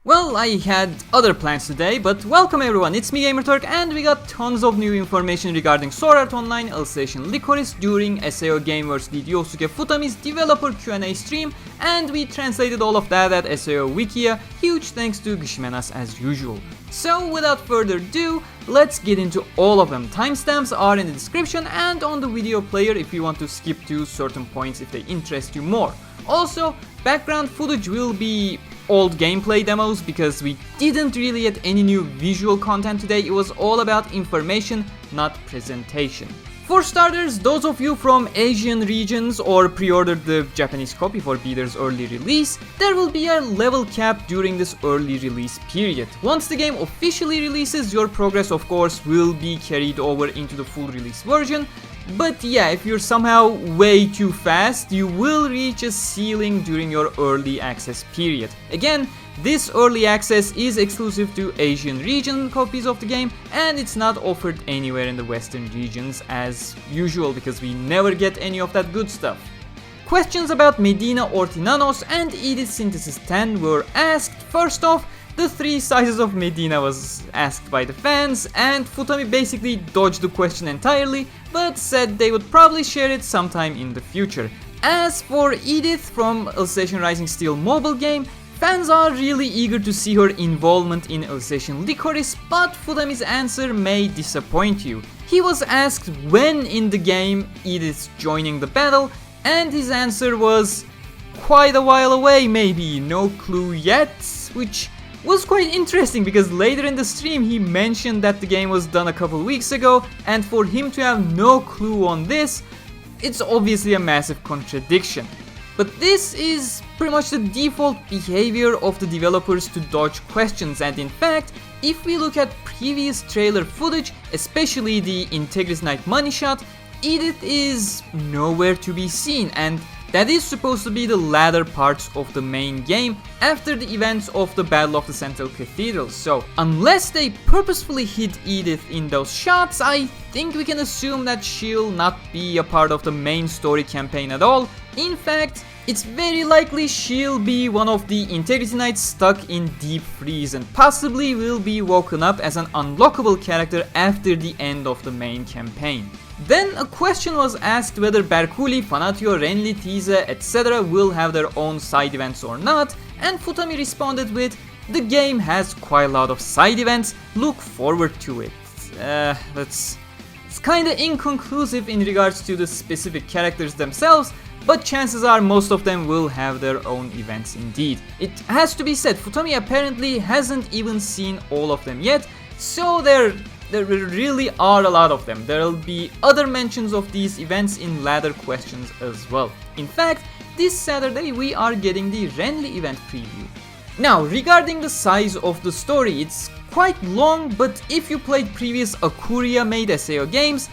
Well, I had other plans today, but welcome everyone, it's me GamerTurk, and we got tons of new information regarding Sword Art Online Alicization Lycoris during SAO Gameverse lead Yosuke Futami's developer Q&A stream, and we translated all of that at SAO Wikia, huge thanks to Gishimenas as usual. So without further ado, let's get into all of them. Timestamps are in the description and on the video player if you want to skip to certain points if they interest you more. Also, background footage will be old gameplay demos because we didn't really get any new visual content today. It was all about information, not presentation. For starters, those of you from Asian regions or pre-ordered the Japanese copy for Beater's early release, there will be a level cap during this early release period. Once the game officially releases, your progress of course will be carried over into the full release version. But yeah, if you're somehow way too fast, you will reach a ceiling during your early access period. Again, this early access is exclusive to Asian region copies of the game, and it's not offered anywhere in the Western regions as usual because we never get any of that good stuff. Questions about Medina Ortinanos and Edith Synthesis 10 were asked. First off, the 3 sizes of Medina was asked by the fans, and Futami basically dodged the question entirely, but said they would probably share it sometime in the future. As for Edith from Alicization Rising Steel mobile game, fans are really eager to see her involvement in Alicization Lycoris, but Futami's answer may disappoint you. He was asked when in the game Edith's joining the battle, and his answer was quite a while away maybe, no clue yet, which was quite interesting because later in the stream he mentioned that the game was done a couple weeks ago, and for him to have no clue on this, it's obviously a massive contradiction. But this is pretty much the default behavior of the developers to dodge questions, and in fact, if we look at previous trailer footage, especially the Integris Knight money shot, Edith is nowhere to be seen, and that is supposed to be the latter parts of the main game after the events of the Battle of the Central Cathedral. So unless they purposefully hid Edith in those shots, I think we can assume that she'll not be a part of the main story campaign at all. In fact, it's very likely she'll be one of the Integrity Knights stuck in Deep Freeze and possibly will be woken up as an unlockable character after the end of the main campaign. Then a question was asked whether Berkuli, Fanatio, Renly, Tize, etc. will have their own side events or not, and Futami responded with, "The game has quite a lot of side events, look forward to it." It's kinda inconclusive in regards to the specific characters themselves, but chances are most of them will have their own events indeed. It has to be said, Futami apparently hasn't even seen all of them yet, so there really are a lot of them. There'll be other mentions of these events in later questions as well. In fact, this Saturday we are getting the Renly event preview. Now, regarding the size of the story, it's quite long, but if you played previous Akuria made SAO games,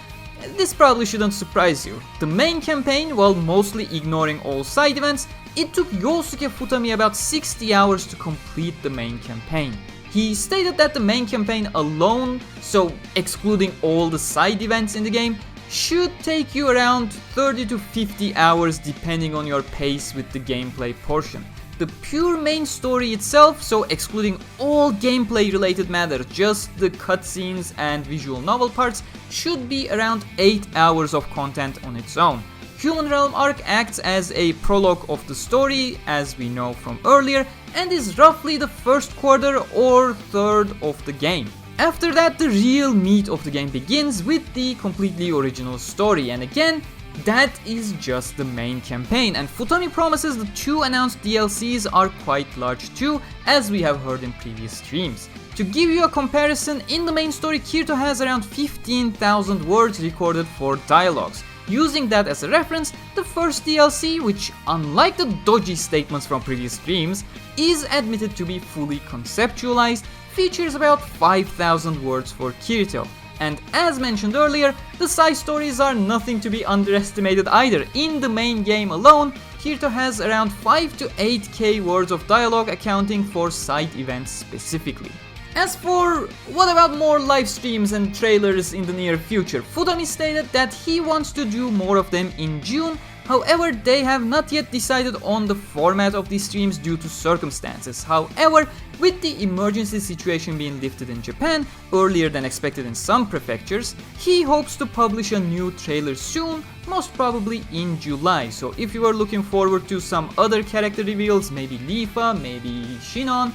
this probably shouldn't surprise you. The main campaign, while mostly ignoring all side events, it took Yosuke Futami about 60 hours to complete the main campaign. He stated that the main campaign alone, so excluding all the side events in the game, should take you around 30 to 50 hours depending on your pace with the gameplay portion. The pure main story itself, so excluding all gameplay related matters, just the cutscenes and visual novel parts, should be around 8 hours of content on its own. Human Realm arc acts as a prologue of the story, as we know from earlier, and is roughly the first quarter or third of the game. After that, the real meat of the game begins with the completely original story, and again, that is just the main campaign, and Futami promises the 2 announced DLCs are quite large too, as we have heard in previous streams. To give you a comparison, in the main story, Kirito has around 15,000 words recorded for dialogues. Using that as a reference, the first DLC, which unlike the dodgy statements from previous streams, is admitted to be fully conceptualized, features about 5,000 words for Kirito. And as mentioned earlier, the side stories are nothing to be underestimated either. In the main game alone, Kirito has around 5 to 8k words of dialogue accounting for side events specifically. As for what about more live streams and trailers in the near future, Futami stated that he wants to do more of them in June. However, they have not yet decided on the format of these streams due to circumstances. However, with the emergency situation being lifted in Japan earlier than expected in some prefectures, he hopes to publish a new trailer soon, most probably in July. So if you are looking forward to some other character reveals, maybe Leafa, maybe Shinon.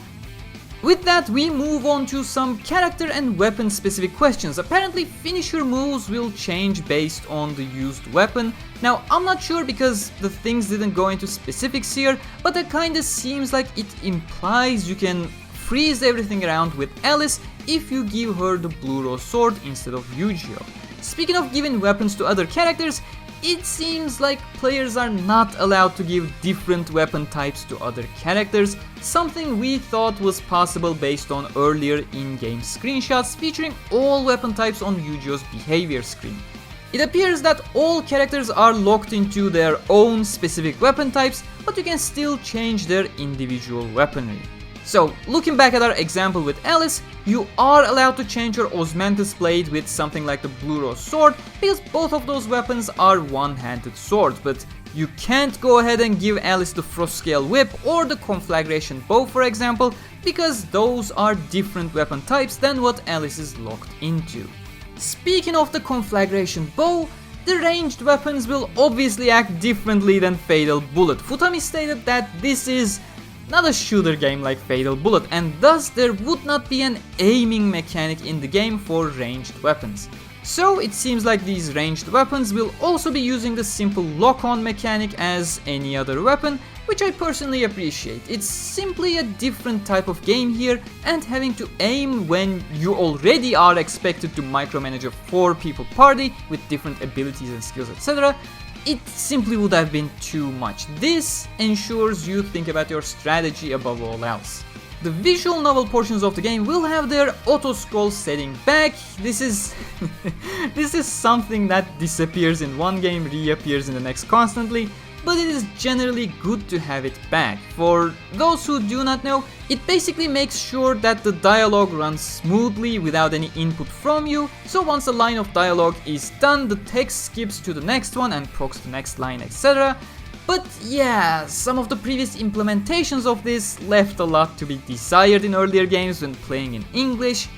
With that, we move on to some character and weapon specific questions. Apparently, finisher moves will change based on the used weapon. Now, I'm not sure because the things didn't go into specifics here, but it kinda seems like it implies you can freeze everything around with Alice if you give her the Blue Rose Sword instead of Yu-Gi-Oh! Speaking of giving weapons to other characters, it seems like players are not allowed to give different weapon types to other characters, something we thought was possible based on earlier in-game screenshots featuring all weapon types on Yu-Gi-Oh's behavior screen. It appears that all characters are locked into their own specific weapon types, but you can still change their individual weaponry. So, looking back at our example with Alice, you are allowed to change your Osmanthus blade with something like the Blue Rose Sword, because both of those weapons are one-handed swords, but you can't go ahead and give Alice the Frostscale Whip or the Conflagration Bow, for example, because those are different weapon types than what Alice is locked into. Speaking of the Conflagration Bow, the ranged weapons will obviously act differently than Fatal Bullet. Futami stated that this is not a shooter game like Fatal Bullet, and thus there would not be an aiming mechanic in the game for ranged weapons. So it seems like these ranged weapons will also be using the simple lock-on mechanic as any other weapon, which I personally appreciate. It's simply a different type of game here, and having to aim when you already are expected to micromanage a 4-people party with different abilities and skills, etc., it simply would have been too much. This ensures you think about your strategy above all else. The visual novel portions of the game will have their auto-scroll setting back. This is this is something that disappears in one game, reappears in the next constantly, but it is generally good to have it back. For those who do not know, it basically makes sure that the dialogue runs smoothly without any input from you, so once a line of dialogue is done, the text skips to the next one and procs the next line, etc. But yeah, some of the previous implementations of this left a lot to be desired in earlier games when playing in English.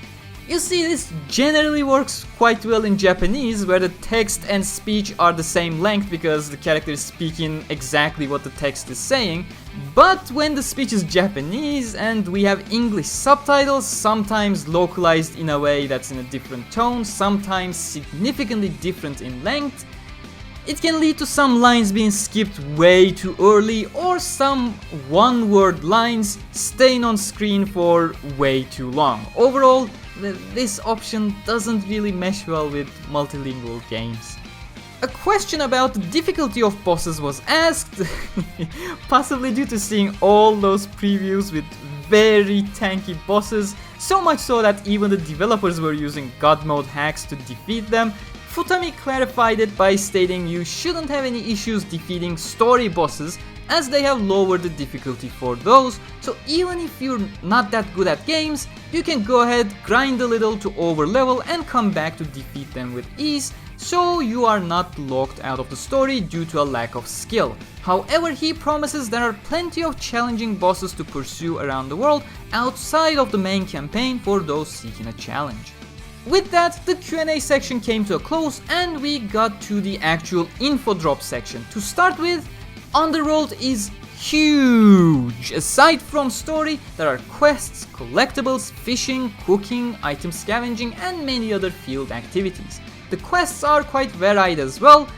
You see, this generally works quite well in Japanese, where the text and speech are the same length because the character is speaking exactly what the text is saying. But when the speech is Japanese and we have English subtitles, sometimes localized in a way that's in a different tone, sometimes significantly different in length, it can lead to some lines being skipped way too early, or some one-word lines staying on screen for way too long. Overall, this option doesn't really mesh well with multilingual games. A question about the difficulty of bosses was asked, possibly due to seeing all those previews with very tanky bosses, so much so that even the developers were using God mode hacks to defeat them. Futami clarified it by stating you shouldn't have any issues defeating story bosses, as they have lowered the difficulty for those, so even if you're not that good at games, you can go ahead, grind a little to overlevel and come back to defeat them with ease, so you are not locked out of the story due to a lack of skill. However, he promises there are plenty of challenging bosses to pursue around the world outside of the main campaign for those seeking a challenge. With that, the Q&A section came to a close and we got to the actual info drop section. To start with, Underworld is huge. Aside from story, there are quests, collectibles, fishing, cooking, item scavenging, and many other field activities. The quests are quite varied as well.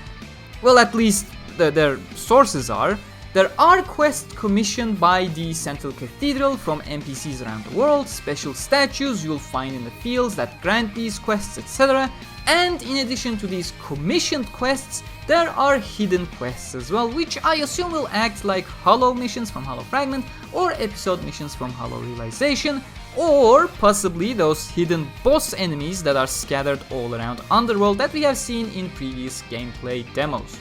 Well, at least their sources are. There are quests commissioned by the Central Cathedral from NPCs around the world, special statues you'll find in the fields that grant these quests, etc. And in addition to these commissioned quests, there are hidden quests as well, which I assume will act like Hollow missions from Hollow Fragment or episode missions from Hollow Realization, or possibly those hidden boss enemies that are scattered all around Underworld that we have seen in previous gameplay demos.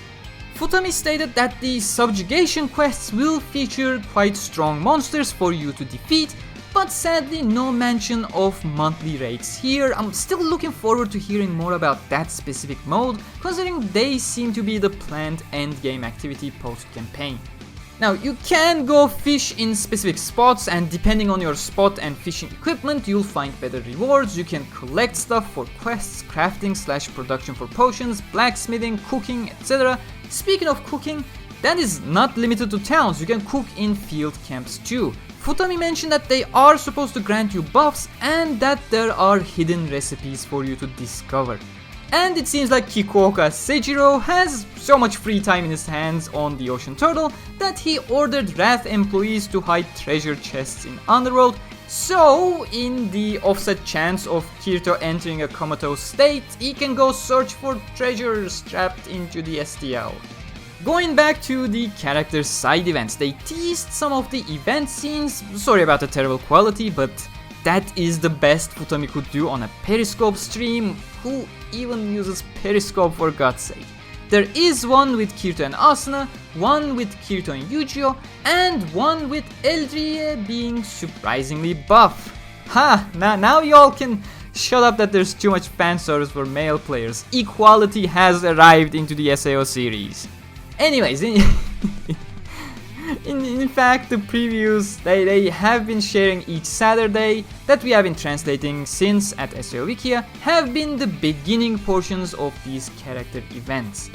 Futami stated that the subjugation quests will feature quite strong monsters for you to defeat, but sadly no mention of monthly rates here. I'm still looking forward to hearing more about that specific mode, considering they seem to be the planned endgame activity post-campaign. Now, you can go fish in specific spots, and depending on your spot and fishing equipment, you'll find better rewards. You can collect stuff for quests, crafting / production for potions, blacksmithing, cooking, etc. Speaking of cooking, that is not limited to towns. You can cook in field camps too. Futami mentioned that they are supposed to grant you buffs and that there are hidden recipes for you to discover. And it seems like Kikuoka Seijiro has so much free time in his hands on the Ocean Turtle that he ordered Wrath employees to hide treasure chests in Underworld, so in the offset chance of Kirito entering a comatose state, he can go search for treasures trapped into the STL. Going back to the characters' side events, they teased some of the event scenes. Sorry about the terrible quality, but that is the best Futami could do on a Periscope stream. Who even uses Periscope, for God's sake? There is one with Kirito and Asuna, one with Kirito and Yujiro, and one with Eldrie being surprisingly buff. Ha! Now y'all can shut up that there's too much fan service for male players. Equality has arrived into the SAO series. Anyways, in fact, the previews they have been sharing each Saturday that we have been translating since at SAO Wikia have been the beginning portions of these character events.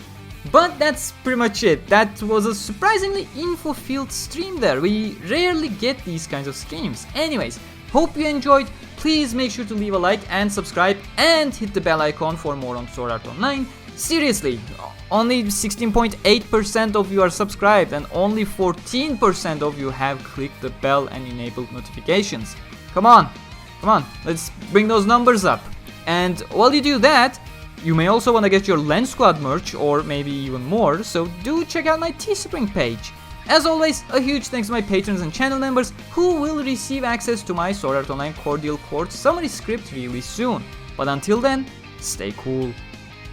But that's pretty much it. That was a surprisingly info-filled stream there. We rarely get these kinds of streams. Anyways, hope you enjoyed. Please make sure to leave a like and subscribe and hit the bell icon for more on Sword Art Online. Seriously, only 16.8% of you are subscribed and only 14% of you have clicked the bell and enabled notifications. Come on, let's bring those numbers up. And while you do that, you may also want to get your Lens Squad merch or maybe even more, so do check out my Teespring page. As always, a huge thanks to my patrons and channel members who will receive access to my Sword Art Online Cordial Court summary script really soon. But until then, stay cool.